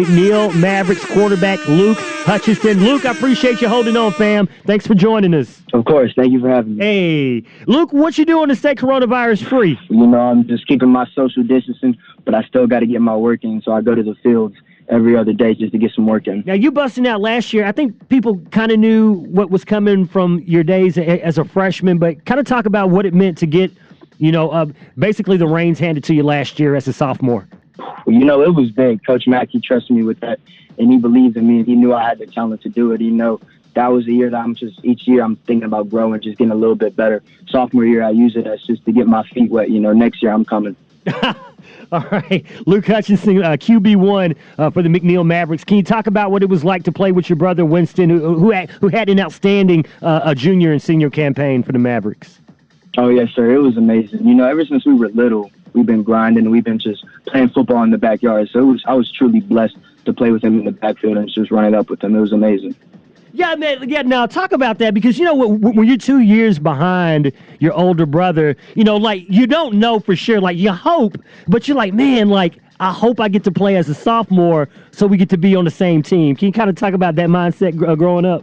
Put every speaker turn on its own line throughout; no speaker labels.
McNeil Mavericks quarterback Luke Hutchison. Luke, I appreciate you holding on, fam. Thanks for joining us.
Of course. Thank you for having me.
Hey, Luke, what you doing to stay coronavirus free?
I'm just keeping my social distancing, but I still got to get my work in, so I go to the fields every other day just to get some work in.
Now, you busting out last year. I think people kind of knew what was coming from your days as a freshman, but kind of talk about what it meant to get, basically the reins handed to you last year as a sophomore.
It was big. Coach Mackey trusted me with that, and he believed in me, and he knew I had the talent to do it. That was a year that each year I'm thinking about growing, just getting a little bit better. Sophomore year, I use it as just to get my feet wet. Next year I'm coming.
All right. Luke Hutchison, QB1 for the McNeil Mavericks. Can you talk about what it was like to play with your brother Winston, who had an outstanding junior and senior campaign for the Mavericks?
Oh, yes, sir. It was amazing. Ever since we were little, we've been grinding. We've been just playing football in the backyard. So I was truly blessed to play with him in the backfield and just run it up with him. It was amazing.
Yeah, man. Yeah, now talk about that, because when you're 2 years behind your older brother, you don't know for sure. Like, you hope, but you're like, man, I hope I get to play as a sophomore so we get to be on the same team. Can you kind of talk about that mindset growing up?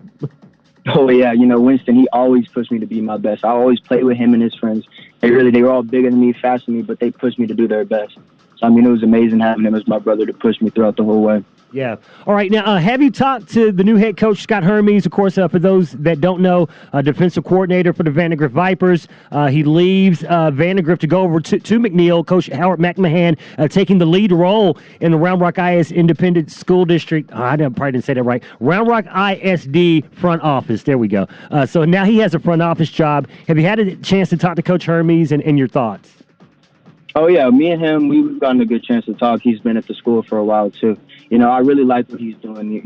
Oh, yeah. Winston, he always pushed me to be my best. I always played with him and his friends. They were all bigger than me, faster than me, but they pushed me to do their best. So, it was amazing having him as my brother to push me throughout the whole way.
Yeah. All right. Now, have you talked to the new head coach, Scott Hermes? Of course, for those that don't know, defensive coordinator for the Vandergrift Vipers. He leaves Vandergrift to go over to McNeil. Coach Howard McMahon taking the lead role in the Round Rock IS Independent School District. I probably didn't say that right. Round Rock ISD front office. There we go. So now he has a front office job. Have you had a chance to talk to Coach Hermes and your thoughts?
Oh, yeah. Me and him, we've gotten a good chance to talk. He's been at the school for a while, too. I really like what he's doing.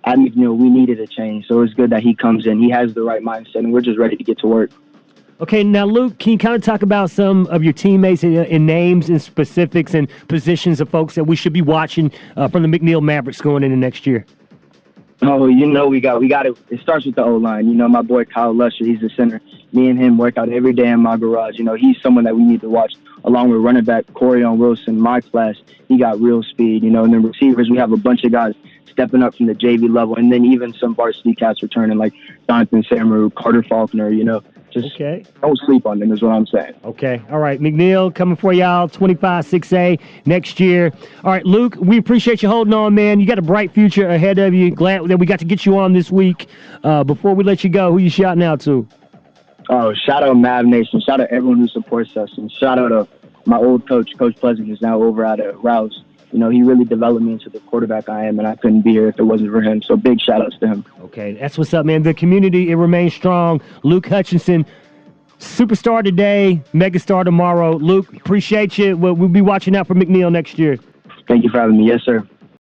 At McNeil, we needed a change, so it's good that he comes in. He has the right mindset, and we're just ready to get to work.
Okay, now, Luke, can you kind of talk about some of your teammates in names and specifics and positions of folks that we should be watching from the McNeil Mavericks going into next year?
Oh, we got it. It starts with the O-line. My boy Kyle Lusher, he's the center. Me and him work out every day in my garage. He's someone that we need to watch, along with running back Corion Wilson, my class. He got real speed, and then receivers, we have a bunch of guys stepping up from the JV level, and then even some varsity cats returning, like Jonathan Samaru, Carter Faulkner, Just
okay.
Don't sleep on them is what I'm saying.
Okay. All right. McNeil coming for y'all, 25-6A next year. All right, Luke, we appreciate you holding on, man. You got a bright future ahead of you. Glad that we got to get you on this week. Before we let you go, who you shouting out to?
Oh, shout out Mav Nation. Shout out everyone who supports us. And shout out to my old coach, Coach Pleasant, who's now over at Rouse. He really developed me into the quarterback I am, and I couldn't be here if it wasn't for him. So big shout-outs to him.
Okay, that's what's up, man. The community, it remains strong. Luke Hutchison, superstar today, megastar tomorrow. Luke, appreciate you. We'll be watching out for McNeil next year.
Thank you for having me. Yes, sir.